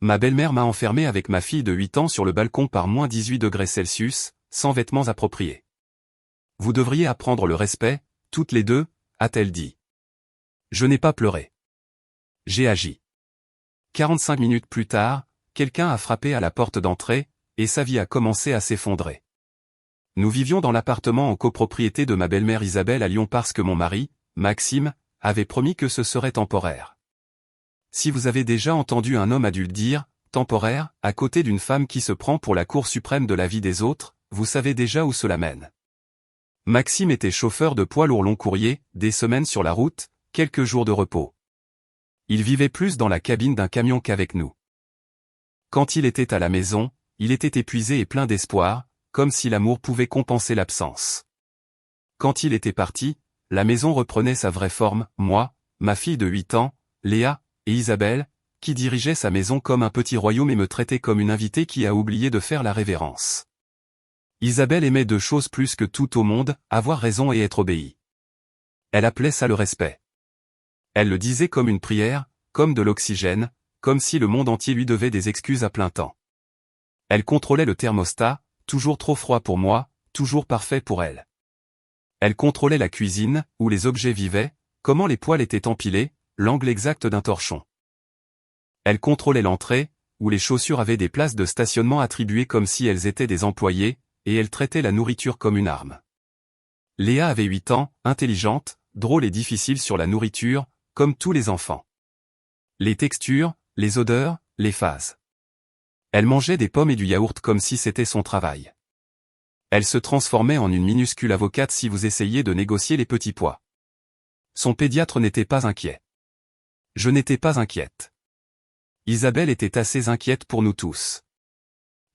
Ma belle-mère m'a enfermé avec ma fille de 8 ans sur le balcon par moins 18 degrés Celsius, sans vêtements appropriés. Vous devriez apprendre le respect, toutes les deux, a-t-elle dit. Je n'ai pas pleuré. J'ai agi. 45 minutes plus tard, quelqu'un a frappé à la porte d'entrée, et sa vie a commencé à s'effondrer. Nous vivions dans l'appartement en copropriété de ma belle-mère Isabelle à Lyon parce que mon mari, Maxime, avait promis que ce serait temporaire. Si vous avez déjà entendu un homme adulte dire « temporaire » à côté d'une femme qui se prend pour la Cour suprême de la vie des autres, vous savez déjà où cela mène. Maxime était chauffeur de poids lourd long courrier, des semaines sur la route, quelques jours de repos. Il vivait plus dans la cabine d'un camion qu'avec nous. Quand il était à la maison, il était épuisé et plein d'espoir, comme si l'amour pouvait compenser l'absence. Quand il était parti, la maison reprenait sa vraie forme, moi, ma fille de 8 ans, Léa, et Isabelle, qui dirigeait sa maison comme un petit royaume et me traitait comme une invitée qui a oublié de faire la révérence. Isabelle aimait deux choses plus que tout au monde, avoir raison et être obéie. Elle appelait ça le respect. Elle le disait comme une prière, comme de l'oxygène, comme si le monde entier lui devait des excuses à plein temps. Elle contrôlait le thermostat, toujours trop froid pour moi, toujours parfait pour elle. Elle contrôlait la cuisine, où les objets vivaient, comment les poêles étaient empilés, l'angle exact d'un torchon. Elle contrôlait l'entrée, où les chaussures avaient des places de stationnement attribuées comme si elles étaient des employés, et elle traitait la nourriture comme une arme. Léa avait 8 ans, intelligente, drôle et difficile sur la nourriture, comme tous les enfants. Les textures, les odeurs, les phases. Elle mangeait des pommes et du yaourt comme si c'était son travail. Elle se transformait en une minuscule avocate si vous essayiez de négocier les petits pois. Son pédiatre n'était pas inquiet. Je n'étais pas inquiète. Isabelle était assez inquiète pour nous tous.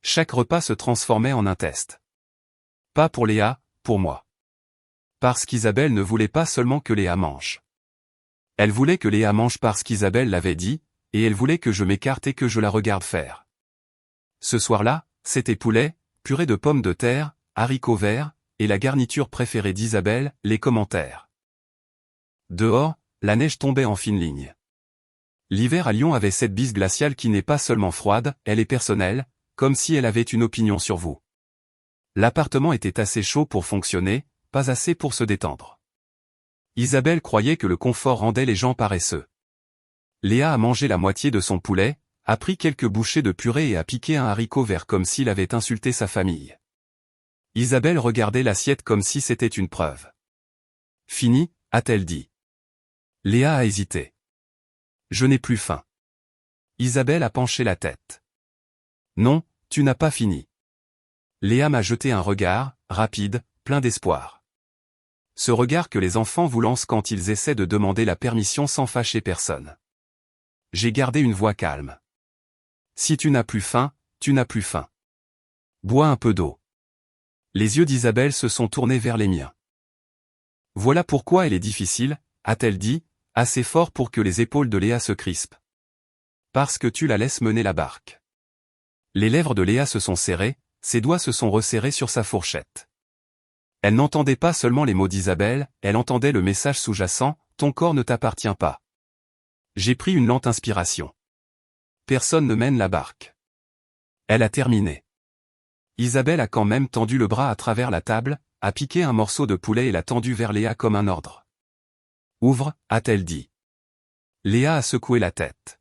Chaque repas se transformait en un test. Pas pour Léa, pour moi. Parce qu'Isabelle ne voulait pas seulement que Léa mange. Elle voulait que Léa mange parce qu'Isabelle l'avait dit, et elle voulait que je m'écarte et que je la regarde faire. Ce soir-là, c'était poulet, purée de pommes de terre, haricots verts, et la garniture préférée d'Isabelle, les commentaires. Dehors, la neige tombait en fine ligne. L'hiver à Lyon avait cette bise glaciale qui n'est pas seulement froide, elle est personnelle, comme si elle avait une opinion sur vous. L'appartement était assez chaud pour fonctionner, pas assez pour se détendre. Isabelle croyait que le confort rendait les gens paresseux. Léa a mangé la moitié de son poulet, a pris quelques bouchées de purée et a piqué un haricot vert comme s'il avait insulté sa famille. Isabelle regardait l'assiette comme si c'était une preuve. Fini, a-t-elle dit. Léa a hésité. Je n'ai plus faim. Isabelle a penché la tête. Non, tu n'as pas fini. Léa m'a jeté un regard, rapide, plein d'espoir. Ce regard que les enfants vous lancent quand ils essaient de demander la permission sans fâcher personne. J'ai gardé une voix calme. Si tu n'as plus faim, tu n'as plus faim. Bois un peu d'eau. Les yeux d'Isabelle se sont tournés vers les miens. Voilà pourquoi elle est difficile, a-t-elle dit, assez fort pour que les épaules de Léa se crispent. Parce que tu la laisses mener la barque. Les lèvres de Léa se sont serrées, ses doigts se sont resserrés sur sa fourchette. Elle n'entendait pas seulement les mots d'Isabelle, elle entendait le message sous-jacent, ton corps ne t'appartient pas. J'ai pris une lente inspiration. Personne ne mène la barque. Elle a terminé. Isabelle a quand même tendu le bras à travers la table, a piqué un morceau de poulet et l'a tendu vers Léa comme un ordre. Ouvre, a-t-elle dit. Léa a secoué la tête.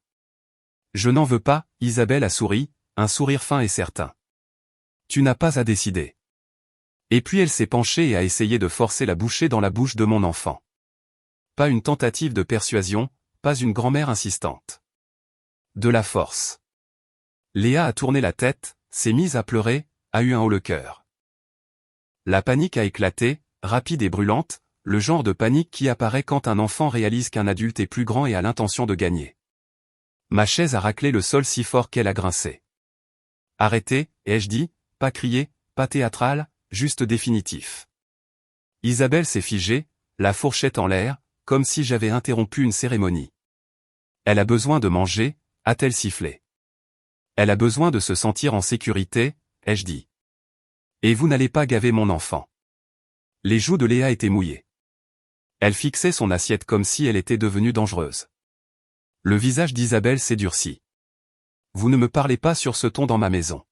Je n'en veux pas, Isabelle a souri, un sourire fin et certain. Tu n'as pas à décider. Et puis elle s'est penchée et a essayé de forcer la bouchée dans la bouche de mon enfant. Pas une tentative de persuasion, pas une grand-mère insistante. De la force. Léa a tourné la tête, s'est mise à pleurer, a eu un haut-le-cœur. La panique a éclaté, rapide et brûlante, le genre de panique qui apparaît quand un enfant réalise qu'un adulte est plus grand et a l'intention de gagner. Ma chaise a raclé le sol si fort qu'elle a grincé. Arrêtez, ai-je dit, pas crier, pas théâtral, juste définitif. Isabelle s'est figée, la fourchette en l'air, comme si j'avais interrompu une cérémonie. Elle a besoin de manger, a-t-elle sifflé. Elle a besoin de se sentir en sécurité, ai-je dit. Et vous n'allez pas gaver mon enfant. Les joues de Léa étaient mouillées. Elle fixait son assiette comme si elle était devenue dangereuse. Le visage d'Isabelle s'est durci. Vous ne me parlez pas sur ce ton dans ma maison.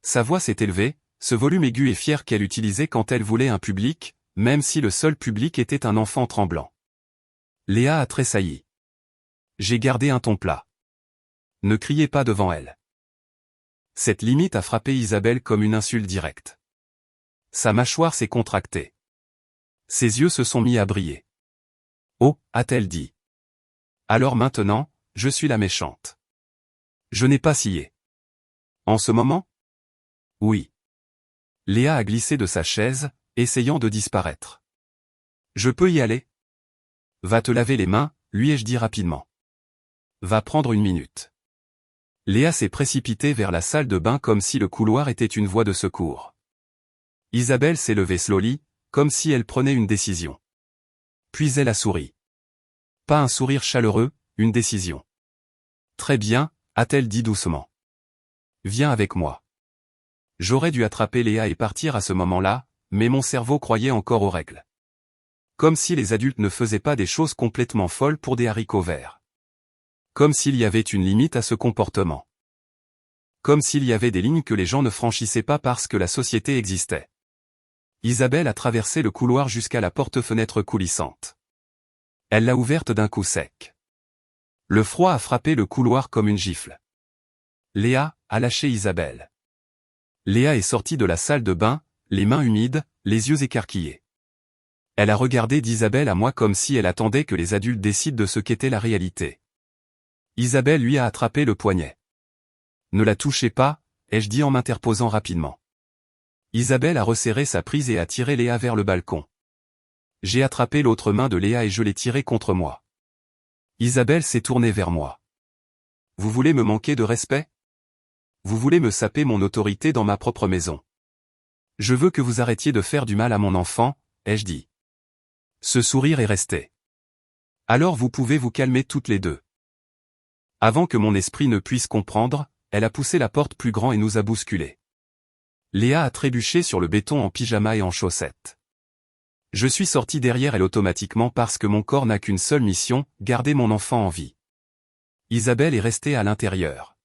Sa voix s'est élevée, ce volume aigu et fier qu'elle utilisait quand elle voulait un public, même si le seul public était un enfant tremblant. Léa a tressailli. J'ai gardé un ton plat. Ne criez pas devant elle. Cette limite a frappé Isabelle comme une insulte directe. Sa mâchoire s'est contractée. Ses yeux se sont mis à briller. Oh, a-t-elle dit. Alors maintenant, je suis la méchante. Je n'ai pas scié. En ce moment? Oui. Léa a glissé de sa chaise, essayant de disparaître. Je peux y aller? Va te laver les mains, lui ai-je dit rapidement. Va prendre une minute. Léa s'est précipitée vers la salle de bain comme si le couloir était une voie de secours. Isabelle s'est levée slowly, comme si elle prenait une décision. Puis elle a souri. Pas un sourire chaleureux, une décision. Très bien, a-t-elle dit doucement. Viens avec moi. J'aurais dû attraper Léa et partir à ce moment-là, mais mon cerveau croyait encore aux règles. Comme si les adultes ne faisaient pas des choses complètement folles pour des haricots verts. Comme s'il y avait une limite à ce comportement. Comme s'il y avait des lignes que les gens ne franchissaient pas parce que la société existait. Isabelle a traversé le couloir jusqu'à la porte-fenêtre coulissante. Elle l'a ouverte d'un coup sec. Le froid a frappé le couloir comme une gifle. Léa a lâché Isabelle. Léa est sortie de la salle de bain, les mains humides, les yeux écarquillés. Elle a regardé d'Isabelle à moi comme si elle attendait que les adultes décident de ce qu'était la réalité. Isabelle lui a attrapé le poignet. Ne la touchez pas, ai-je dit en m'interposant rapidement. Isabelle a resserré sa prise et a tiré Léa vers le balcon. J'ai attrapé l'autre main de Léa et je l'ai tirée contre moi. Isabelle s'est tournée vers moi. Vous voulez me manquer de respect? Vous voulez me saper mon autorité dans ma propre maison. Je veux que vous arrêtiez de faire du mal à mon enfant, ai-je dit. Ce sourire est resté. Alors vous pouvez vous calmer toutes les deux. Avant que mon esprit ne puisse comprendre, elle a poussé la porte plus grand et nous a bousculés. Léa a trébuché sur le béton en pyjama et en chaussettes. Je suis sorti derrière elle automatiquement parce que mon corps n'a qu'une seule mission, garder mon enfant en vie. Isabelle est restée à l'intérieur.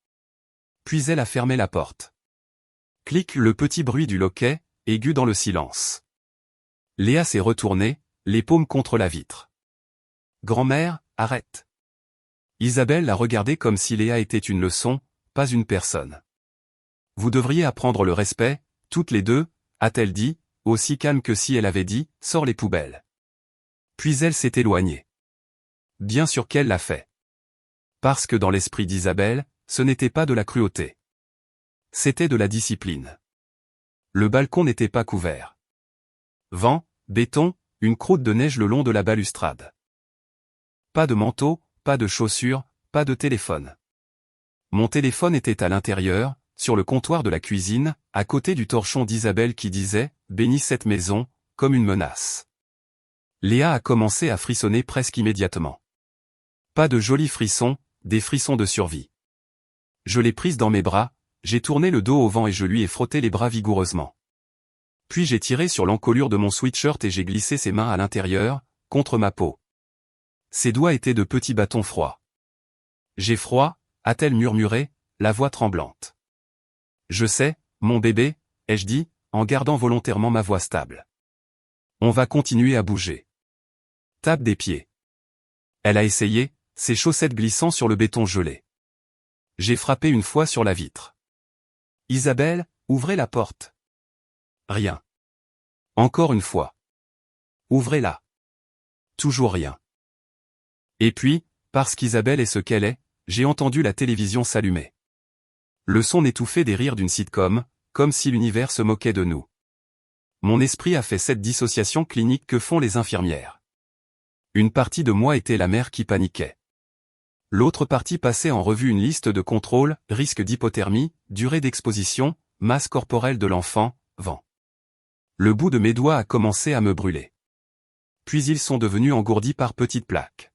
Puis elle a fermé la porte. Clic, le petit bruit du loquet, aigu dans le silence. Léa s'est retournée, les paumes contre la vitre. Grand-mère, arrête. Isabelle l'a regardée comme si Léa était une leçon, pas une personne. Vous devriez apprendre le respect, toutes les deux, a-t-elle dit, aussi calme que si elle avait dit, sors les poubelles. Puis elle s'est éloignée. Bien sûr qu'elle l'a fait. Parce que dans l'esprit d'Isabelle, ce n'était pas de la cruauté. C'était de la discipline. Le balcon n'était pas couvert. Vent, béton, une croûte de neige le long de la balustrade. Pas de manteau, pas de chaussures, pas de téléphone. Mon téléphone était à l'intérieur, sur le comptoir de la cuisine, à côté du torchon d'Isabelle qui disait « Bénis cette maison », comme une menace. Léa a commencé à frissonner presque immédiatement. Pas de jolis frissons, des frissons de survie. Je l'ai prise dans mes bras, j'ai tourné le dos au vent et je lui ai frotté les bras vigoureusement. Puis j'ai tiré sur l'encolure de mon sweatshirt et j'ai glissé ses mains à l'intérieur, contre ma peau. Ses doigts étaient de petits bâtons froids. J'ai froid, a-t-elle murmuré, la voix tremblante. Je sais, mon bébé, ai-je dit, en gardant volontairement ma voix stable. On va continuer à bouger. Tape des pieds. Elle a essayé, ses chaussettes glissant sur le béton gelé. J'ai frappé une fois sur la vitre. Isabelle, ouvrez la porte. Rien. Encore une fois. Ouvrez-la. Toujours rien. Et puis, parce qu'Isabelle est ce qu'elle est, j'ai entendu la télévision s'allumer. Le son étouffé des rires d'une sitcom, comme si l'univers se moquait de nous. Mon esprit a fait cette dissociation clinique que font les infirmières. Une partie de moi était la mère qui paniquait. L'autre partie passait en revue une liste de contrôles, risque d'hypothermie, durée d'exposition, masse corporelle de l'enfant, vent. Le bout de mes doigts a commencé à me brûler. Puis ils sont devenus engourdis par petites plaques.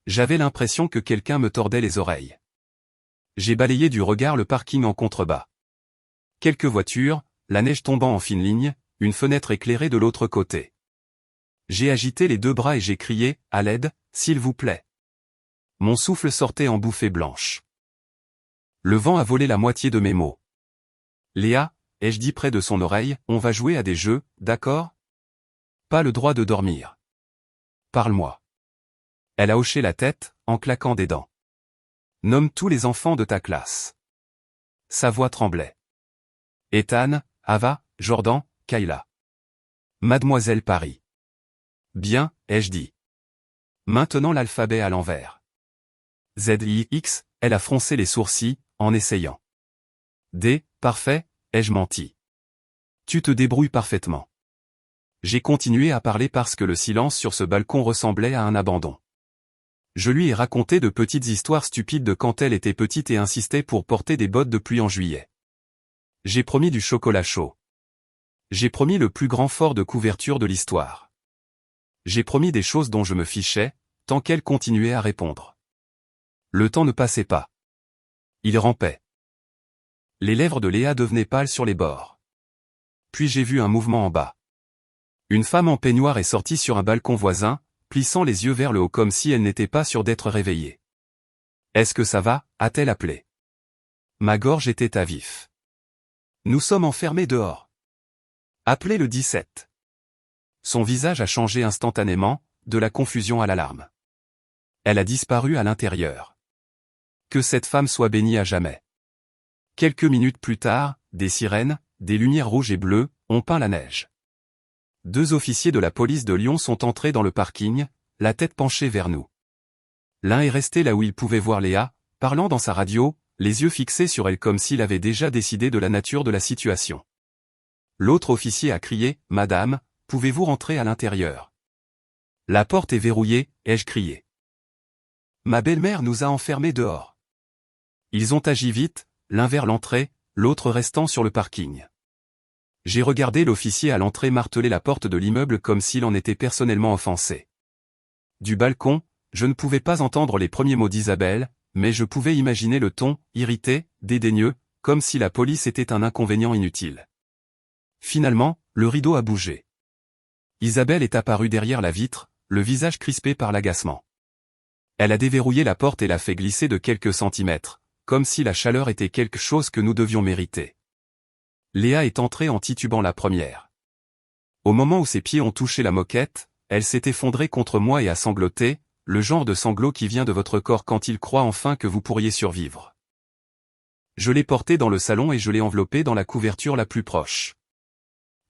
J'avais l'impression que quelqu'un me tordait les oreilles. J'ai balayé du regard le parking en contrebas. Quelques voitures, la neige tombant en fine ligne, une fenêtre éclairée de l'autre côté. J'ai agité les deux bras et j'ai crié, à l'aide, s'il vous plaît. Mon souffle sortait en bouffées blanches. Le vent a volé la moitié de mes mots. Léa, ai-je dit près de son oreille, on va jouer à des jeux, d'accord? Pas le droit de dormir. Parle-moi. Elle a hoché la tête, en claquant des dents. Nomme tous les enfants de ta classe. Sa voix tremblait. Ethan, Ava, Jordan, Kayla. Mademoiselle Paris. Bien, ai-je dit. Maintenant l'alphabet à l'envers. Z-I-X, elle a froncé les sourcils, en essayant. D, parfait, ai-je menti. Tu te débrouilles parfaitement. J'ai continué à parler parce que le silence sur ce balcon ressemblait à un abandon. Je lui ai raconté de petites histoires stupides de quand elle était petite et insistait pour porter des bottes de pluie en juillet. J'ai promis du chocolat chaud. J'ai promis le plus grand fort de couverture de l'histoire. J'ai promis des choses dont je me fichais, tant qu'elle continuait à répondre. Le temps ne passait pas. Il rampait. Les lèvres de Léa devenaient pâles sur les bords. Puis j'ai vu un mouvement en bas. Une femme en peignoir est sortie sur un balcon voisin, plissant les yeux vers le haut comme si elle n'était pas sûre d'être réveillée. « Est-ce que ça va » a-t-elle appelé. Ma gorge était à vif. Nous sommes enfermés dehors. Appelez le 17. Son visage a changé instantanément, de la confusion à l'alarme. Elle a disparu à l'intérieur. Que cette femme soit bénie à jamais. Quelques minutes plus tard, des sirènes, des lumières rouges et bleues, ont peint la neige. 2 officiers de la police de Lyon sont entrés dans le parking, la tête penchée vers nous. L'un est resté là où il pouvait voir Léa, parlant dans sa radio, les yeux fixés sur elle comme s'il avait déjà décidé de la nature de la situation. L'autre officier a crié « Madame, pouvez-vous rentrer à l'intérieur ?» La porte est verrouillée, ai-je crié. Ma belle-mère nous a enfermés dehors. Ils ont agi vite, l'un vers l'entrée, l'autre restant sur le parking. J'ai regardé l'officier à l'entrée marteler la porte de l'immeuble comme s'il en était personnellement offensé. Du balcon, je ne pouvais pas entendre les premiers mots d'Isabelle, mais je pouvais imaginer le ton, irrité, dédaigneux, comme si la police était un inconvénient inutile. Finalement, le rideau a bougé. Isabelle est apparue derrière la vitre, le visage crispé par l'agacement. Elle a déverrouillé la porte et l'a fait glisser de quelques centimètres, comme si la chaleur était quelque chose que nous devions mériter. Léa est entrée en titubant la première. Au moment où ses pieds ont touché la moquette, elle s'est effondrée contre moi et a sangloté, le genre de sanglot qui vient de votre corps quand il croit enfin que vous pourriez survivre. Je l'ai portée dans le salon et je l'ai enveloppée dans la couverture la plus proche.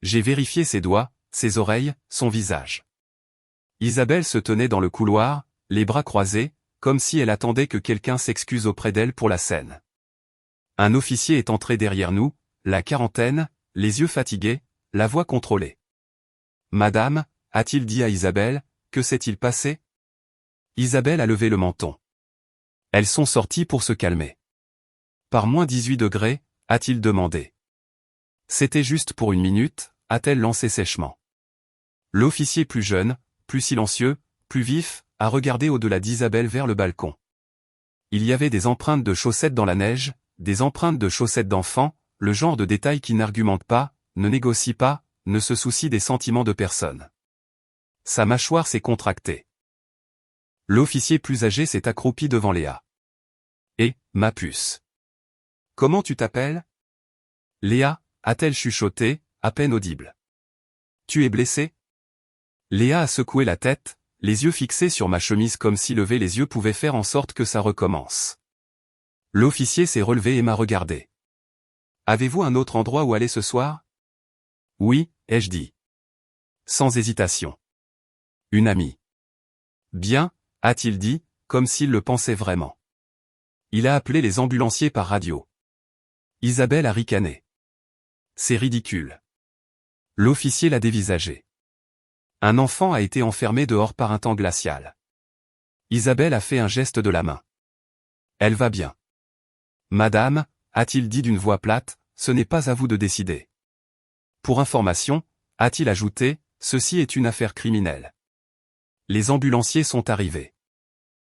J'ai vérifié ses doigts, ses oreilles, son visage. Isabelle se tenait dans le couloir, les bras croisés, comme si elle attendait que quelqu'un s'excuse auprès d'elle pour la scène. Un officier est entré derrière nous, la quarantaine, les yeux fatigués, la voix contrôlée. « Madame » a-t-il dit à Isabelle, « que s'est-il passé » Isabelle a levé le menton. Elles sont sorties pour se calmer. « Par moins 18 degrés » a-t-il demandé. « C'était juste pour une minute » a-t-elle lancé sèchement. L'officier plus jeune, plus silencieux, plus vif, a regardé au-delà d'Isabelle vers le balcon. Il y avait des empreintes de chaussettes dans la neige, des empreintes de chaussettes d'enfants, le genre de détail qui n'argumente pas, ne négocie pas, ne se soucie des sentiments de personne. Sa mâchoire s'est contractée. L'officier plus âgé s'est accroupi devant Léa. « Et, ma puce. Comment tu t'appelles » Léa, a-t-elle chuchoté, à peine audible. « Tu es blessée » Léa a secoué la tête, les yeux fixés sur ma chemise comme si lever les yeux pouvait faire en sorte que ça recommence. L'officier s'est relevé et m'a regardé. « Avez-vous un autre endroit où aller ce soir » Oui, ai-je dit. Sans hésitation. Une amie. Bien, a-t-il dit, comme s'il le pensait vraiment. Il a appelé les ambulanciers par radio. Isabelle a ricané. C'est ridicule. L'officier l'a dévisagé. Un enfant a été enfermé dehors par un temps glacial. Isabelle a fait un geste de la main. Elle va bien. Madame, a-t-il dit d'une voix plate, ce n'est pas à vous de décider. Pour information, a-t-il ajouté, ceci est une affaire criminelle. Les ambulanciers sont arrivés.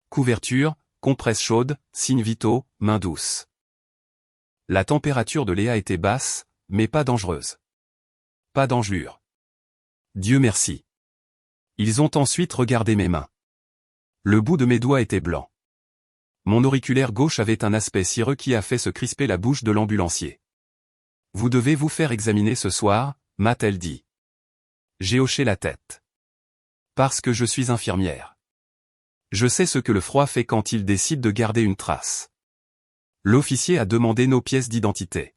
Couverture, compresse chaude, signes vitaux, main douce. La température de Léa était basse, mais pas dangereuse. Pas d'engelure. Dieu merci. Ils ont ensuite regardé mes mains. Le bout de mes doigts était blanc. Mon auriculaire gauche avait un aspect cireux qui a fait se crisper la bouche de l'ambulancier. Vous devez vous faire examiner ce soir, m'a-t-elle dit. J'ai hoché la tête. Parce que je suis infirmière. Je sais ce que le froid fait quand il décide de garder une trace. L'officier a demandé nos pièces d'identité.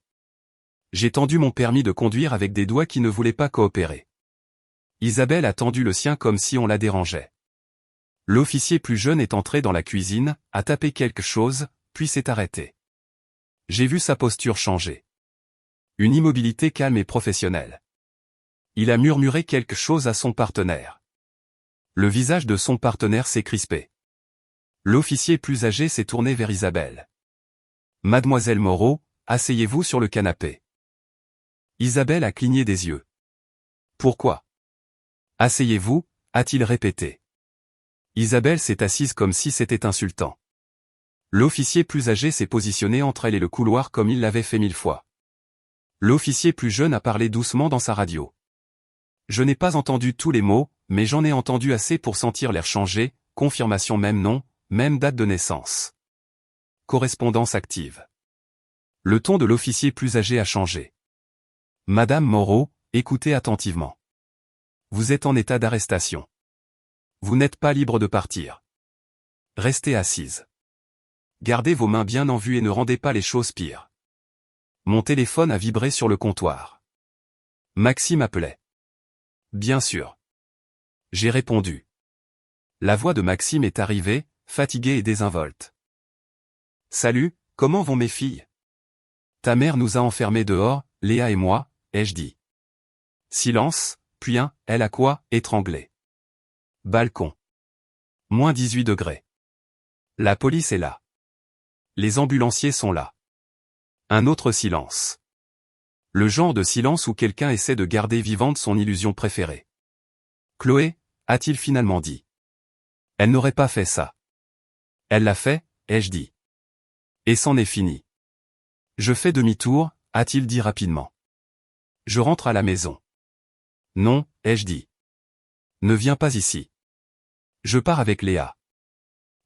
J'ai tendu mon permis de conduire avec des doigts qui ne voulaient pas coopérer. Isabelle a tendu le sien comme si on la dérangeait. L'officier plus jeune est entré dans la cuisine, a tapé quelque chose, puis s'est arrêté. J'ai vu sa posture changer. Une immobilité calme et professionnelle. Il a murmuré quelque chose à son partenaire. Le visage de son partenaire s'est crispé. L'officier plus âgé s'est tourné vers Isabelle. Mademoiselle Moreau, asseyez-vous sur le canapé. Isabelle a cligné des yeux. Pourquoi? Asseyez-vous, a-t-il répété. Isabelle s'est assise comme si c'était insultant. L'officier plus âgé s'est positionné entre elle et le couloir comme il l'avait fait 1000 fois. L'officier plus jeune a parlé doucement dans sa radio. Je n'ai pas entendu tous les mots, mais j'en ai entendu assez pour sentir l'air changer, confirmation même nom, même date de naissance. Correspondance active. Le ton de l'officier plus âgé a changé. Madame Moreau, écoutez attentivement. Vous êtes en état d'arrestation. Vous n'êtes pas libre de partir. Restez assise. Gardez vos mains bien en vue et ne rendez pas les choses pires. Mon téléphone a vibré sur le comptoir. Maxime appelait. Bien sûr. J'ai répondu. La voix de Maxime est arrivée, fatiguée et désinvolte. Salut, comment vont mes filles? Ta mère nous a enfermés dehors, Léa et moi, ai-je dit. Silence, puis elle a quoi, étranglé. Balcon. Moins 18 degrés. La police est là. Les ambulanciers sont là. Un autre silence. Le genre de silence où quelqu'un essaie de garder vivante son illusion préférée. Chloé, a-t-il finalement dit. Elle n'aurait pas fait ça. Elle l'a fait, ai-je dit. Et c'en est fini. Je fais demi-tour, a-t-il dit rapidement. Je rentre à la maison. Non, ai-je dit. Ne viens pas ici. Je pars avec Léa.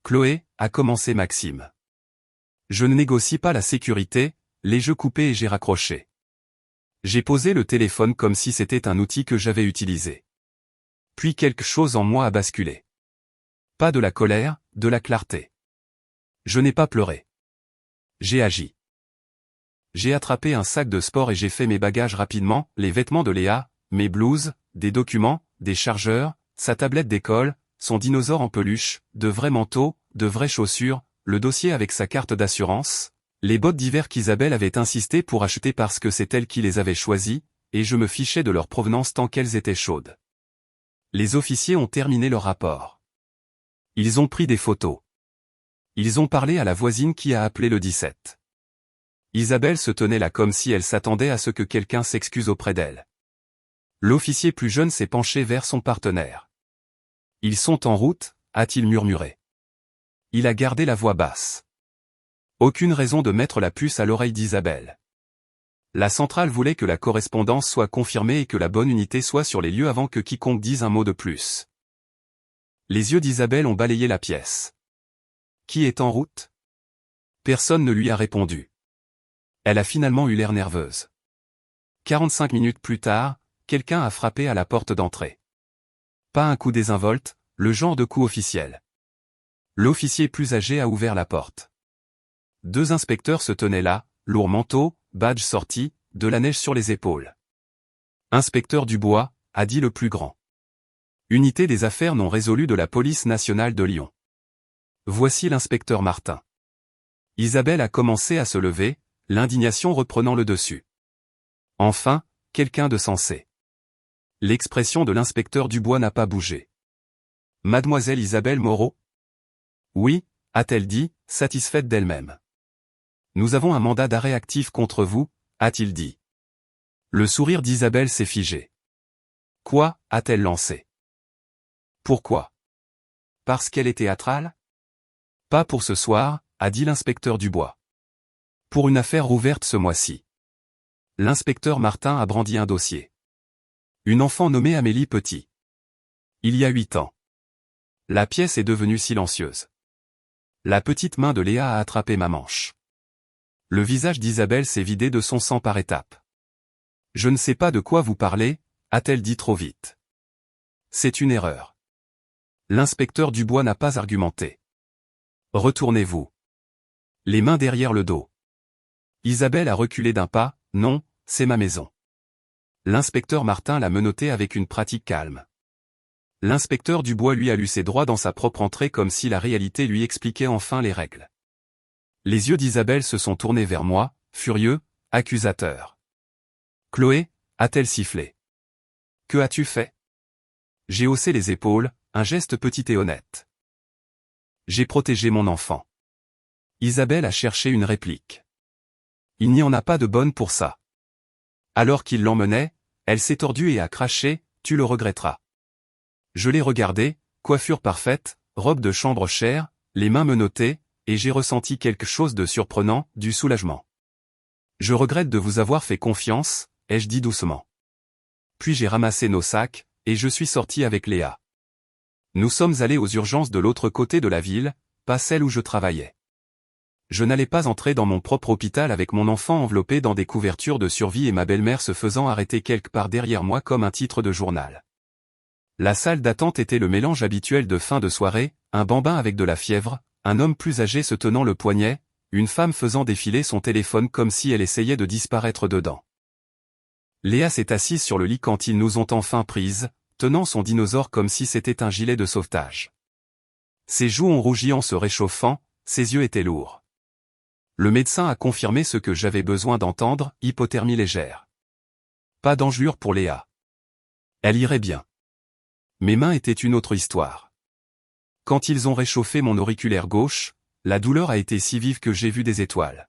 Chloé, a commencé Maxime. Je ne négocie pas la sécurité, les jeux coupés et j'ai raccroché. J'ai posé le téléphone comme si c'était un outil que j'avais utilisé. Puis quelque chose en moi a basculé. Pas de la colère, de la clarté. Je n'ai pas pleuré. J'ai agi. J'ai attrapé un sac de sport et j'ai fait mes bagages rapidement, les vêtements de Léa, mes blouses, des documents, des chargeurs, sa tablette d'école, son dinosaure en peluche, de vrais manteaux, de vraies chaussures, le dossier avec sa carte d'assurance, les bottes d'hiver qu'Isabelle avait insisté pour acheter parce que c'est elle qui les avait choisies, et je me fichais de leur provenance tant qu'elles étaient chaudes. Les officiers ont terminé leur rapport. Ils ont pris des photos. Ils ont parlé à la voisine qui a appelé le 17. Isabelle se tenait là comme si elle s'attendait à ce que quelqu'un s'excuse auprès d'elle. L'officier plus jeune s'est penché vers son partenaire. Ils sont en route, a-t-il murmuré. Il a gardé la voix basse. Aucune raison de mettre la puce à l'oreille d'Isabelle. La centrale voulait que la correspondance soit confirmée et que la bonne unité soit sur les lieux avant que quiconque dise un mot de plus. Les yeux d'Isabelle ont balayé la pièce. Qui est en route? Personne ne lui a répondu. Elle a finalement eu l'air nerveuse. 45 minutes plus tard, quelqu'un a frappé à la porte d'entrée. Pas un coup désinvolte, le genre de coup officiel. L'officier plus âgé a ouvert la porte. 2 inspecteurs se tenaient là, lourds manteaux, badge sorti, de la neige sur les épaules. Inspecteur Dubois, a dit le plus grand. Unité des affaires non résolues de la police nationale de Lyon. Voici l'inspecteur Martin. Isabelle a commencé à se lever, l'indignation reprenant le dessus. Enfin, quelqu'un de sensé. L'expression de l'inspecteur Dubois n'a pas bougé. Mademoiselle Isabelle Moreau? Oui, a-t-elle dit, satisfaite d'elle-même. Nous avons un mandat d'arrêt actif contre vous, a-t-il dit. Le sourire d'Isabelle s'est figé. Quoi, a-t-elle lancé. Pourquoi? Parce qu'elle est théâtrale? Pas pour ce soir, a dit l'inspecteur Dubois. Pour une affaire ouverte ce mois-ci. L'inspecteur Martin a brandi un dossier. Une enfant nommée Amélie Petit. Il y a 8 ans. La pièce est devenue silencieuse. La petite main de Léa a attrapé ma manche. Le visage d'Isabelle s'est vidé de son sang par étapes. Je ne sais pas de quoi vous parlez, a-t-elle dit trop vite. C'est une erreur. L'inspecteur Dubois n'a pas argumenté. Retournez-vous. Les mains derrière le dos. Isabelle a reculé d'un pas, non, c'est ma maison. L'inspecteur Martin l'a menottée avec une pratique calme. L'inspecteur Dubois lui a lu ses droits dans sa propre entrée comme si la réalité lui expliquait enfin les règles. Les yeux d'Isabelle se sont tournés vers moi, furieux, accusateurs. Chloé, a-t-elle sifflé. Que as-tu fait? J'ai haussé les épaules, un geste petit et honnête. J'ai protégé mon enfant. Isabelle a cherché une réplique. Il n'y en a pas de bonne pour ça. Alors qu'il l'emmenait, elle s'est tordue et a craché, tu le regretteras. Je l'ai regardée, coiffure parfaite, robe de chambre chère, les mains menottées, et j'ai ressenti quelque chose de surprenant, du soulagement. Je regrette de vous avoir fait confiance, ai-je dit doucement. Puis j'ai ramassé nos sacs, et je suis sorti avec Léa. Nous sommes allés aux urgences de l'autre côté de la ville, pas celle où je travaillais. Je n'allais pas entrer dans mon propre hôpital avec mon enfant enveloppé dans des couvertures de survie et ma belle-mère se faisant arrêter quelque part derrière moi comme un titre de journal. La salle d'attente était le mélange habituel de fin de soirée, un bambin avec de la fièvre, un homme plus âgé se tenant le poignet, une femme faisant défiler son téléphone comme si elle essayait de disparaître dedans. Léa s'est assise sur le lit quand ils nous ont enfin prises, tenant son dinosaure comme si c'était un gilet de sauvetage. Ses joues ont rougi en se réchauffant, ses yeux étaient lourds. Le médecin a confirmé ce que j'avais besoin d'entendre, hypothermie légère. Pas d'engelure pour Léa. Elle irait bien. Mes mains étaient une autre histoire. Quand ils ont réchauffé mon auriculaire gauche, la douleur a été si vive que j'ai vu des étoiles.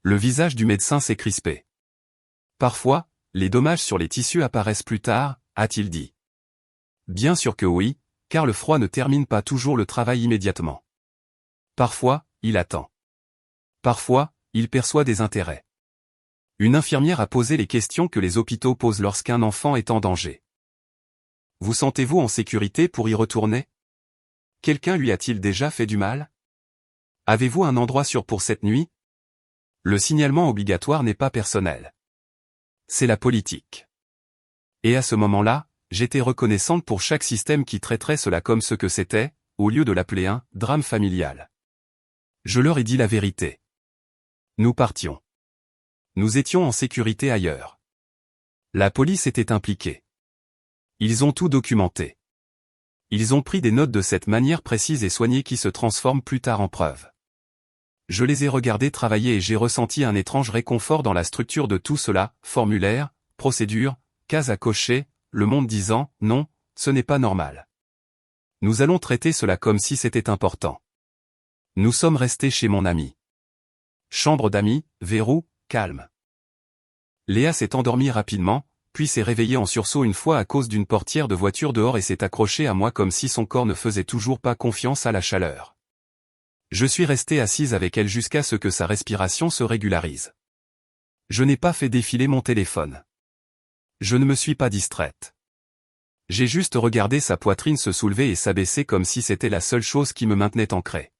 Le visage du médecin s'est crispé. Parfois, les dommages sur les tissus apparaissent plus tard, a-t-il dit. Bien sûr que oui, car le froid ne termine pas toujours le travail immédiatement. Parfois, il attend. Parfois, il perçoit des intérêts. Une infirmière a posé les questions que les hôpitaux posent lorsqu'un enfant est en danger. Vous sentez-vous en sécurité pour y retourner? Quelqu'un lui a-t-il déjà fait du mal? Avez-vous un endroit sûr pour cette nuit? Le signalement obligatoire n'est pas personnel. C'est la politique. Et à ce moment-là, j'étais reconnaissante pour chaque système qui traiterait cela comme ce que c'était, au lieu de l'appeler un « drame familial ». Je leur ai dit la vérité. Nous partions. Nous étions en sécurité ailleurs. La police était impliquée. Ils ont tout documenté. Ils ont pris des notes de cette manière précise et soignée qui se transforme plus tard en preuve. Je les ai regardés travailler et j'ai ressenti un étrange réconfort dans la structure de tout cela, formulaire, procédure, case à cocher, le monde disant, non, ce n'est pas normal. Nous allons traiter cela comme si c'était important. Nous sommes restés chez mon ami. Chambre d'amis, verrou, calme. Léa s'est endormie rapidement, puis s'est réveillée en sursaut une fois à cause d'une portière de voiture dehors et s'est accrochée à moi comme si son corps ne faisait toujours pas confiance à la chaleur. Je suis resté assise avec elle jusqu'à ce que sa respiration se régularise. Je n'ai pas fait défiler mon téléphone. Je ne me suis pas distraite. J'ai juste regardé sa poitrine se soulever et s'abaisser comme si c'était la seule chose qui me maintenait ancré.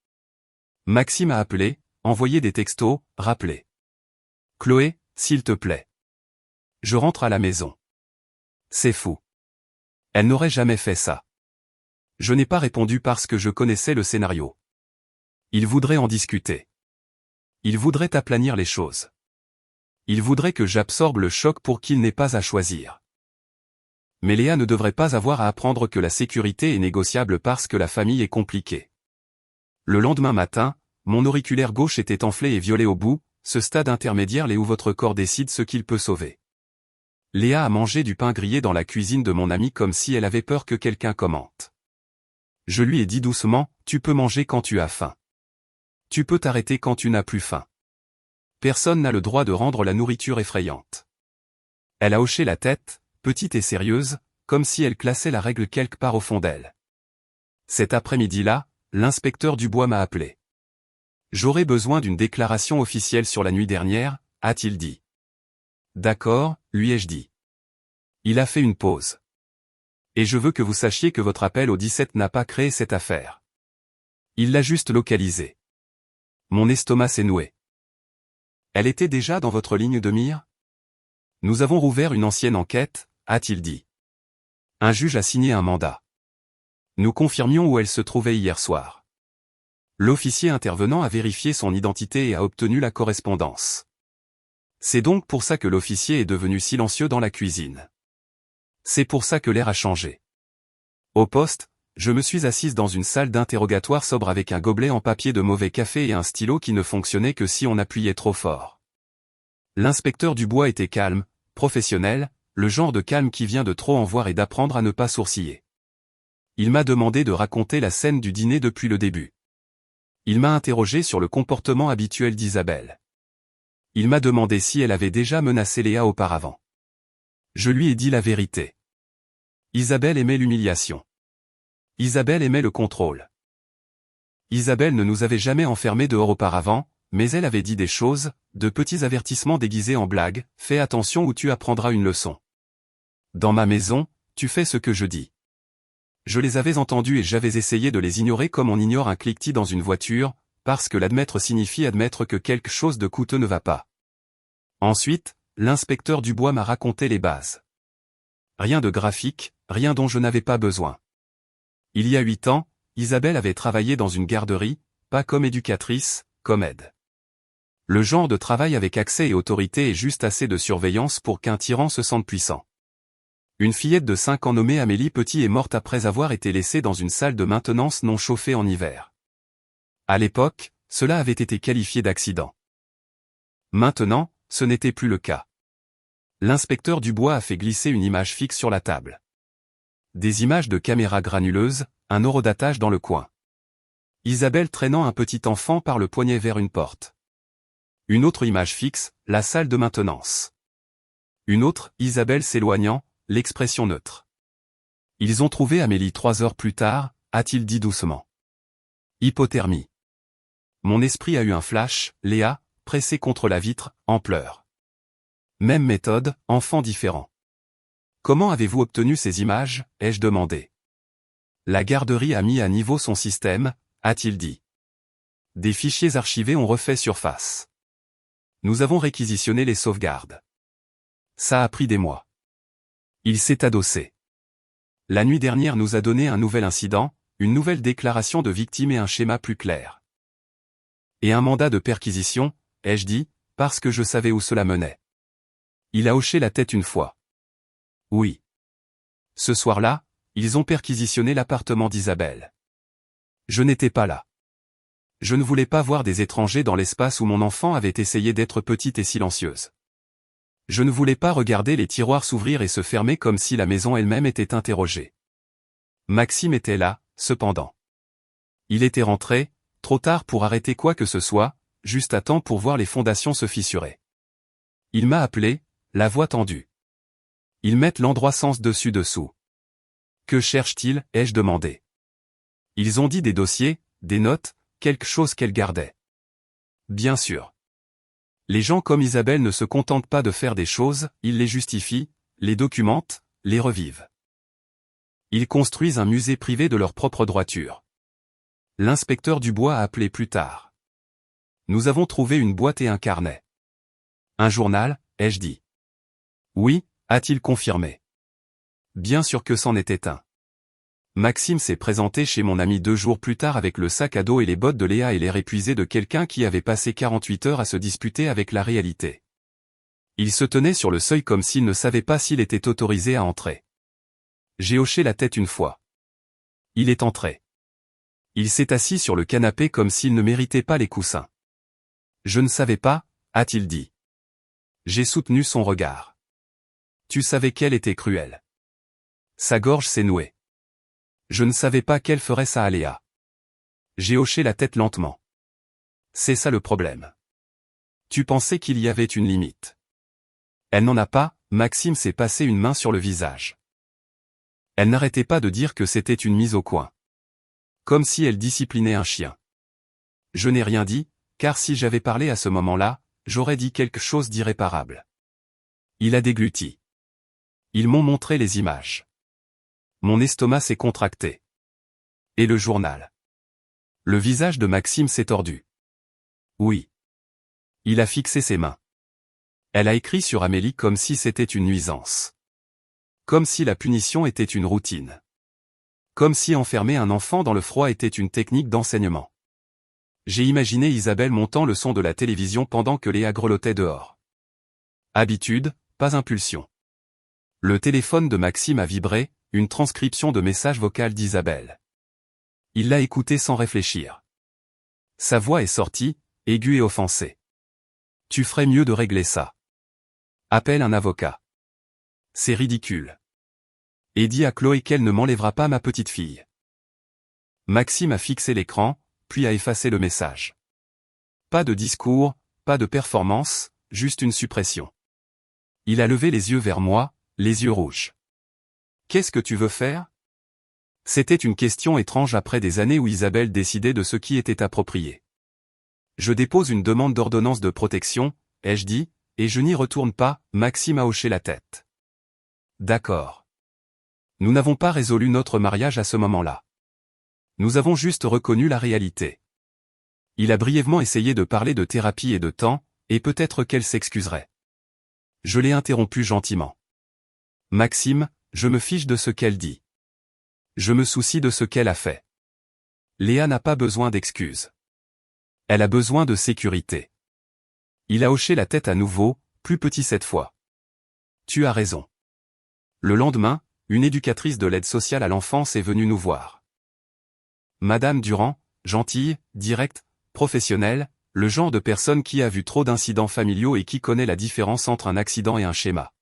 Maxime a appelé, envoyé des textos, rappelé. Chloé, s'il te plaît. Je rentre à la maison. C'est fou. Elle n'aurait jamais fait ça. Je n'ai pas répondu parce que je connaissais le scénario. Il voudrait en discuter. Il voudrait aplanir les choses. Il voudrait que j'absorbe le choc pour qu'il n'ait pas à choisir. Mais Léa ne devrait pas avoir à apprendre que la sécurité est négociable parce que la famille est compliquée. Le lendemain matin, mon auriculaire gauche était enflé et violet au bout, ce stade intermédiaire où votre corps décide ce qu'il peut sauver. Léa a mangé du pain grillé dans la cuisine de mon ami comme si elle avait peur que quelqu'un commente. Je lui ai dit doucement, tu peux manger quand tu as faim. Tu peux t'arrêter quand tu n'as plus faim. Personne n'a le droit de rendre la nourriture effrayante. Elle a hoché la tête, petite et sérieuse, comme si elle classait la règle quelque part au fond d'elle. Cet après-midi-là, l'inspecteur Dubois m'a appelé. J'aurais besoin d'une déclaration officielle sur la nuit dernière, a-t-il dit. D'accord, lui ai-je dit. Il a fait une pause. Et je veux que vous sachiez que votre appel au 17 n'a pas créé cette affaire. Il l'a juste localisée. Mon estomac s'est noué. Elle était déjà dans votre ligne de mire? Nous avons rouvert une ancienne enquête, a-t-il dit. Un juge a signé un mandat. Nous confirmions où elle se trouvait hier soir. L'officier intervenant a vérifié son identité et a obtenu la correspondance. C'est donc pour ça que l'officier est devenu silencieux dans la cuisine. C'est pour ça que l'air a changé. Au poste, je me suis assise dans une salle d'interrogatoire sobre avec un gobelet en papier de mauvais café et un stylo qui ne fonctionnait que si on appuyait trop fort. L'inspecteur Dubois était calme, professionnel, le genre de calme qui vient de trop en voir et d'apprendre à ne pas sourciller. Il m'a demandé de raconter la scène du dîner depuis le début. Il m'a interrogé sur le comportement habituel d'Isabelle. Il m'a demandé si elle avait déjà menacé Léa auparavant. Je lui ai dit la vérité. Isabelle aimait l'humiliation. Isabelle aimait le contrôle. Isabelle ne nous avait jamais enfermés dehors auparavant, mais elle avait dit des choses, de petits avertissements déguisés en blagues, fais attention ou tu apprendras une leçon. Dans ma maison, tu fais ce que je dis. Je les avais entendus et j'avais essayé de les ignorer comme on ignore un cliquetis dans une voiture, parce que l'admettre signifie admettre que quelque chose de coûteux ne va pas. Ensuite, l'inspecteur Dubois m'a raconté les bases. Rien de graphique, rien dont je n'avais pas besoin. Il y a 8 ans, Isabelle avait travaillé dans une garderie, pas comme éducatrice, comme aide. Le genre de travail avec accès et autorité et juste assez de surveillance pour qu'un tyran se sente puissant. Une fillette de 5 ans nommée Amélie Petit est morte après avoir été laissée dans une salle de maintenance non chauffée en hiver. À l'époque, cela avait été qualifié d'accident. Maintenant, ce n'était plus le cas. L'inspecteur Dubois a fait glisser une image fixe sur la table. Des images de caméras granuleuses, un horodatage dans le coin. Isabelle traînant un petit enfant par le poignet vers une porte. Une autre image fixe, la salle de maintenance. Une autre, Isabelle s'éloignant, l'expression neutre. Ils ont trouvé Amélie 3 heures plus tard, a-t-il dit doucement. Hypothermie. Mon esprit a eu un flash, Léa, pressée contre la vitre, en pleurs. Même méthode, enfant différent. Comment avez-vous obtenu ces images, ai-je demandé. La garderie a mis à niveau son système, a-t-il dit. Des fichiers archivés ont refait surface. Nous avons réquisitionné les sauvegardes. Ça a pris des mois. Il s'est adossé. La nuit dernière nous a donné un nouvel incident, une nouvelle déclaration de victime et un schéma plus clair. Et un mandat de perquisition, ai-je dit, parce que je savais où cela menait. Il a hoché la tête une fois. Oui. Ce soir-là, ils ont perquisitionné l'appartement d'Isabelle. Je n'étais pas là. Je ne voulais pas voir des étrangers dans l'espace où mon enfant avait essayé d'être petite et silencieuse. Je ne voulais pas regarder les tiroirs s'ouvrir et se fermer comme si la maison elle-même était interrogée. Maxime était là, cependant. Il était rentré, trop tard pour arrêter quoi que ce soit, juste à temps pour voir les fondations se fissurer. Il m'a appelé, la voix tendue. Ils mettent l'endroit sens dessus-dessous. Que cherchent-ils, ai-je demandé. Ils ont dit des dossiers, des notes, quelque chose qu'elle gardait. Bien sûr. Les gens comme Isabelle ne se contentent pas de faire des choses, ils les justifient, les documentent, les revivent. Ils construisent un musée privé de leur propre droiture. L'inspecteur Dubois a appelé plus tard. Nous avons trouvé une boîte et un carnet. Un journal, ai-je dit. Oui, a-t-il confirmé. Bien sûr que c'en était un. Maxime s'est présenté chez mon ami 2 jours plus tard avec le sac à dos et les bottes de Léa et l'air épuisé de quelqu'un qui avait passé 48 heures à se disputer avec la réalité. Il se tenait sur le seuil comme s'il ne savait pas s'il était autorisé à entrer. J'ai hoché la tête une fois. Il est entré. Il s'est assis sur le canapé comme s'il ne méritait pas les coussins. Je ne savais pas, a-t-il dit. J'ai soutenu son regard. Tu savais qu'elle était cruelle. Sa gorge s'est nouée. Je ne savais pas qu'elle ferait ça à Léa. J'ai hoché la tête lentement. C'est ça le problème. Tu pensais qu'il y avait une limite. Elle n'en a pas, Maxime s'est passé une main sur le visage. Elle n'arrêtait pas de dire que c'était une mise au coin. Comme si elle disciplinait un chien. Je n'ai rien dit, car si j'avais parlé à ce moment-là, j'aurais dit quelque chose d'irréparable. Il a dégluti. Ils m'ont montré les images. Mon estomac s'est contracté. Et le journal. Le visage de Maxime s'est tordu. Oui. Il a fixé ses mains. Elle a écrit sur Amélie comme si c'était une nuisance. Comme si la punition était une routine. Comme si enfermer un enfant dans le froid était une technique d'enseignement. J'ai imaginé Isabelle montant le son de la télévision pendant que Léa grelottait dehors. Habitude, pas impulsion. Le téléphone de Maxime a vibré, une transcription de message vocal d'Isabelle. Il l'a écouté sans réfléchir. Sa voix est sortie, aiguë et offensée. Tu ferais mieux de régler ça. Appelle un avocat. C'est ridicule. Et dis à Chloé qu'elle ne m'enlèvera pas ma petite fille. Maxime a fixé l'écran, puis a effacé le message. Pas de discours, pas de performance, juste une suppression. Il a levé les yeux vers moi, les yeux rouges. Qu'est-ce que tu veux faire? C'était une question étrange après des années où Isabelle décidait de ce qui était approprié. Je dépose une demande d'ordonnance de protection, ai-je dit, et je n'y retourne pas, Maxime a hoché la tête. D'accord. Nous n'avons pas résolu notre mariage à ce moment-là. Nous avons juste reconnu la réalité. Il a brièvement essayé de parler de thérapie et de temps, et peut-être qu'elle s'excuserait. Je l'ai interrompu gentiment. Maxime, je me fiche de ce qu'elle dit. Je me soucie de ce qu'elle a fait. Léa n'a pas besoin d'excuses. Elle a besoin de sécurité. Il a hoché la tête à nouveau, plus petit cette fois. Tu as raison. Le lendemain, une éducatrice de l'aide sociale à l'enfance est venue nous voir. Madame Durand, gentille, directe, professionnelle, le genre de personne qui a vu trop d'incidents familiaux et qui connaît la différence entre un accident et un schéma.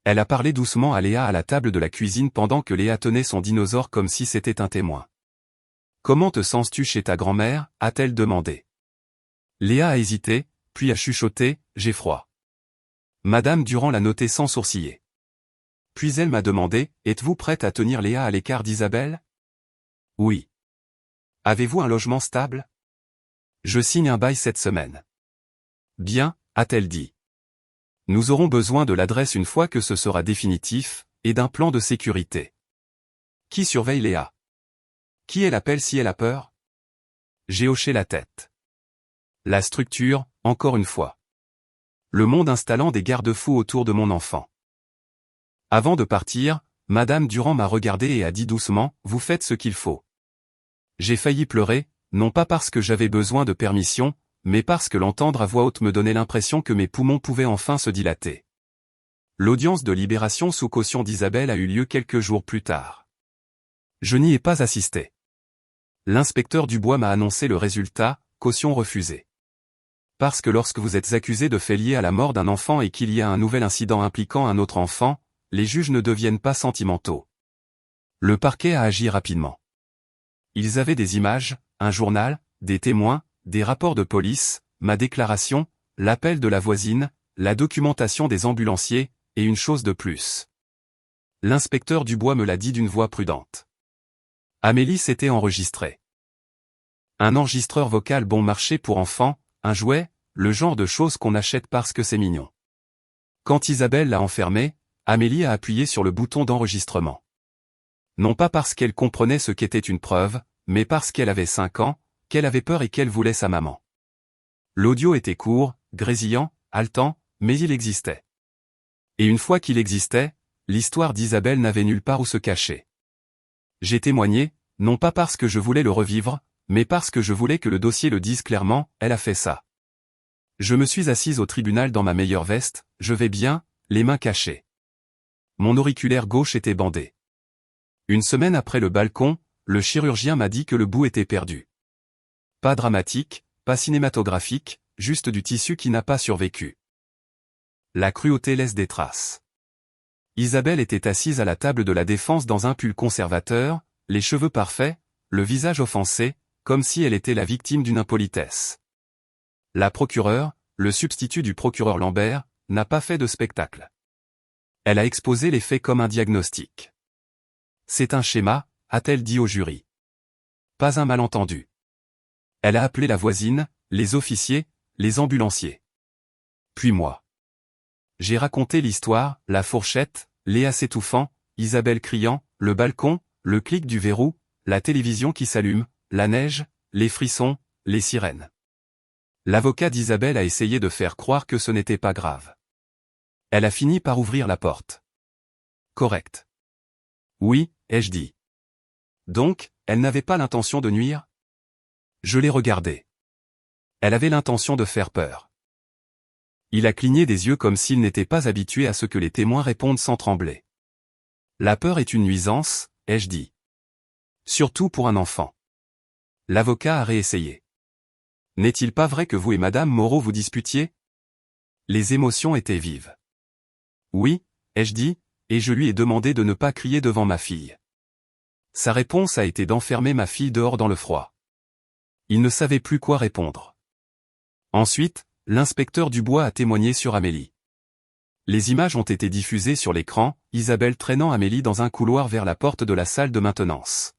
Elle a parlé doucement à Léa à la table de la cuisine pendant que Léa tenait son dinosaure comme si c'était un témoin. « Comment te sens-tu chez ta grand-mère » a-t-elle demandé. Léa a hésité, puis a chuchoté, « J'ai froid ». Madame Durand l'a noté sans sourciller. Puis elle m'a demandé, « Êtes-vous prête à tenir Léa à l'écart d'Isabelle » ? « Oui. » « Avez-vous un logement stable » ? « Je signe un bail cette semaine. »« Bien, » a-t-elle dit. « Nous aurons besoin de l'adresse une fois que ce sera définitif, et d'un plan de sécurité. » Qui surveille Léa ? Qui elle appelle si elle a peur ? J'ai hoché la tête. La structure, encore une fois. Le monde installant des garde-fous autour de mon enfant. Avant de partir, Madame Durand m'a regardé et a dit doucement, « Vous faites ce qu'il faut. » J'ai failli pleurer, non pas parce que j'avais besoin de permission, mais parce que l'entendre à voix haute me donnait l'impression que mes poumons pouvaient enfin se dilater. L'audience de libération sous caution d'Isabelle a eu lieu quelques jours plus tard. Je n'y ai pas assisté. L'inspecteur Dubois m'a annoncé le résultat, caution refusée. Parce que lorsque vous êtes accusé de faits liés à la mort d'un enfant et qu'il y a un nouvel incident impliquant un autre enfant, les juges ne deviennent pas sentimentaux. Le parquet a agi rapidement. Ils avaient des images, un journal, des témoins, des rapports de police, ma déclaration, l'appel de la voisine, la documentation des ambulanciers, et une chose de plus. L'inspecteur Dubois me l'a dit d'une voix prudente. Amélie s'était enregistrée. Un enregistreur vocal bon marché pour enfants, un jouet, le genre de choses qu'on achète parce que c'est mignon. Quand Isabelle l'a enfermée, Amélie a appuyé sur le bouton d'enregistrement. Non pas parce qu'elle comprenait ce qu'était une preuve, mais parce qu'elle avait 5 ans, qu'elle avait peur et qu'elle voulait sa maman. L'audio était court, grésillant, haletant, mais il existait. Et une fois qu'il existait, l'histoire d'Isabelle n'avait nulle part où se cacher. J'ai témoigné, non pas parce que je voulais le revivre, mais parce que je voulais que le dossier le dise clairement, elle a fait ça. Je me suis assise au tribunal dans ma meilleure veste, je vais bien, les mains cachées. Mon auriculaire gauche était bandé. Une semaine après le balcon, le chirurgien m'a dit que le bout était perdu. Pas dramatique, pas cinématographique, juste du tissu qui n'a pas survécu. La cruauté laisse des traces. Isabelle était assise à la table de la défense dans un pull conservateur, les cheveux parfaits, le visage offensé, comme si elle était la victime d'une impolitesse. La procureure, le substitut du procureur Lambert, n'a pas fait de spectacle. Elle a exposé les faits comme un diagnostic. C'est un schéma, a-t-elle dit au jury. Pas un malentendu. Elle a appelé la voisine, les officiers, les ambulanciers. Puis moi. J'ai raconté l'histoire, la fourchette, Léa s'étouffant, Isabelle criant, le balcon, le clic du verrou, la télévision qui s'allume, la neige, les frissons, les sirènes. L'avocat d'Isabelle a essayé de faire croire que ce n'était pas grave. Elle a fini par ouvrir la porte. Correct. Oui, ai-je dit. Donc, elle n'avait pas l'intention de nuire? Je l'ai regardée. Elle avait l'intention de faire peur. Il a cligné des yeux comme s'il n'était pas habitué à ce que les témoins répondent sans trembler. La peur est une nuisance, ai-je dit. Surtout pour un enfant. L'avocat a réessayé. N'est-il pas vrai que vous et Madame Moreau vous disputiez? Les émotions étaient vives. Oui, ai-je dit, et je lui ai demandé de ne pas crier devant ma fille. Sa réponse a été d'enfermer ma fille dehors dans le froid. Il ne savait plus quoi répondre. Ensuite, l'inspecteur Dubois a témoigné sur Amélie. Les images ont été diffusées sur l'écran, Isabelle traînant Amélie dans un couloir vers la porte de la salle de maintenance.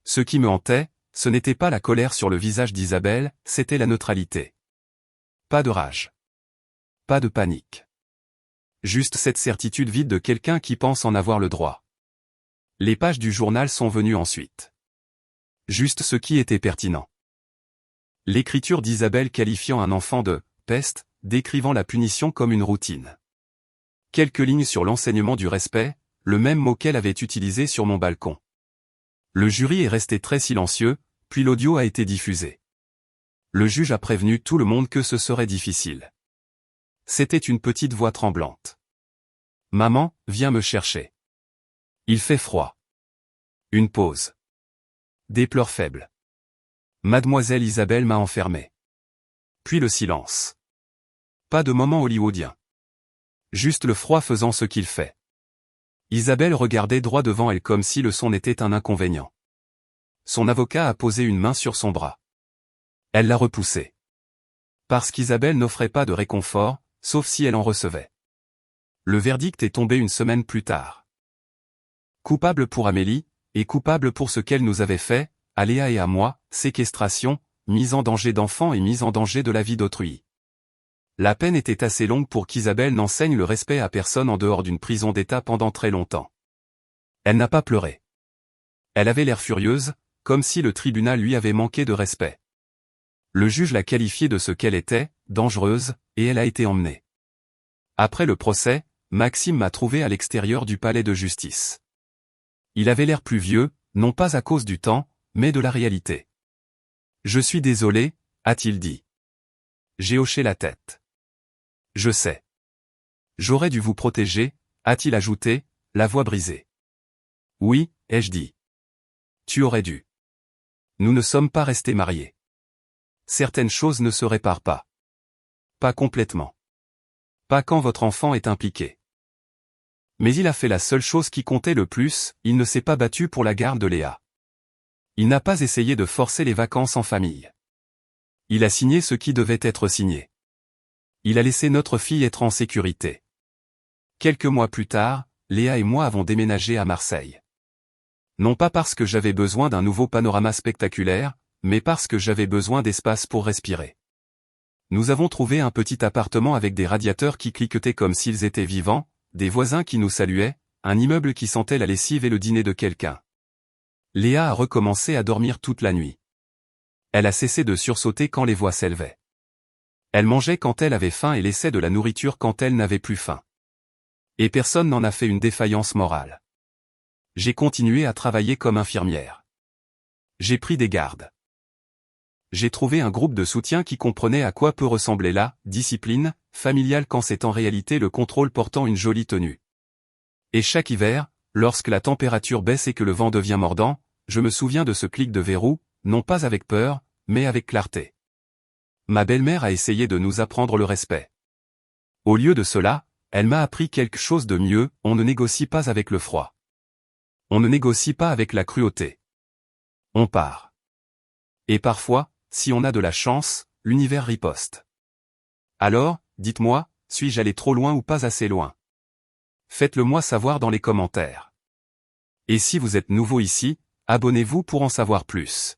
Ce qui me hantait, ce n'était pas la colère sur le visage d'Isabelle, c'était la neutralité. Pas de rage. Pas de panique. Juste cette certitude vide de quelqu'un qui pense en avoir le droit. Les pages du journal sont venues ensuite. Juste ce qui était pertinent. L'écriture d'Isabelle qualifiant un enfant de « peste », décrivant la punition comme une routine. Quelques lignes sur l'enseignement du respect, le même mot qu'elle avait utilisé sur mon balcon. Le jury est resté très silencieux, puis l'audio a été diffusé. Le juge a prévenu tout le monde que ce serait difficile. C'était une petite voix tremblante. « Maman, viens me chercher. Il fait froid. » Une pause. Des pleurs faibles. Mademoiselle Isabelle m'a enfermé. Puis le silence. Pas de moment hollywoodien. Juste le froid faisant ce qu'il fait. Isabelle regardait droit devant elle comme si le son était un inconvénient. Son avocat a posé une main sur son bras. Elle l'a repoussé. Parce qu'Isabelle n'offrait pas de réconfort, sauf si elle en recevait. Le verdict est tombé une semaine plus tard. Coupable pour Amélie, et coupable pour ce qu'elle nous avait fait, à Léa et à moi, séquestration, mise en danger d'enfants et mise en danger de la vie d'autrui. La peine était assez longue pour qu'Isabelle n'enseigne le respect à personne en dehors d'une prison d'État pendant très longtemps. Elle n'a pas pleuré. Elle avait l'air furieuse, comme si le tribunal lui avait manqué de respect. Le juge l'a qualifiée de ce qu'elle était, dangereuse, et elle a été emmenée. Après le procès, Maxime m'a trouvé à l'extérieur du palais de justice. Il avait l'air plus vieux, non pas à cause du temps, mais de la réalité. « Je suis désolé », a-t-il dit. J'ai hoché la tête. « Je sais. J'aurais dû vous protéger », a-t-il ajouté, la voix brisée. « Oui, ai-je dit. Tu aurais dû. Nous ne sommes pas restés mariés. Certaines choses ne se réparent pas. Pas complètement. Pas quand votre enfant est impliqué. Mais il a fait la seule chose qui comptait le plus, il ne s'est pas battu pour la garde de Léa. Il n'a pas essayé de forcer les vacances en famille. Il a signé ce qui devait être signé. Il a laissé notre fille être en sécurité. Quelques mois plus tard, Léa et moi avons déménagé à Marseille. Non pas parce que j'avais besoin d'un nouveau panorama spectaculaire, mais parce que j'avais besoin d'espace pour respirer. Nous avons trouvé un petit appartement avec des radiateurs qui cliquetaient comme s'ils étaient vivants, des voisins qui nous saluaient, un immeuble qui sentait la lessive et le dîner de quelqu'un. Léa a recommencé à dormir toute la nuit. Elle a cessé de sursauter quand les voix s'élevaient. Elle mangeait quand elle avait faim et laissait de la nourriture quand elle n'avait plus faim. Et personne n'en a fait une défaillance morale. J'ai continué à travailler comme infirmière. J'ai pris des gardes. J'ai trouvé un groupe de soutien qui comprenait à quoi peut ressembler la discipline familiale quand c'est en réalité le contrôle portant une jolie tenue. Et chaque hiver, lorsque la température baisse et que le vent devient mordant, je me souviens de ce clic de verrou, non pas avec peur, mais avec clarté. Ma belle-mère a essayé de nous apprendre le respect. Au lieu de cela, elle m'a appris quelque chose de mieux, on ne négocie pas avec le froid. On ne négocie pas avec la cruauté. On part. Et parfois, si on a de la chance, l'univers riposte. Alors, dites-moi, suis-je allé trop loin ou pas assez loin? Faites-le moi savoir dans les commentaires. Et si vous êtes nouveau ici, abonnez-vous pour en savoir plus.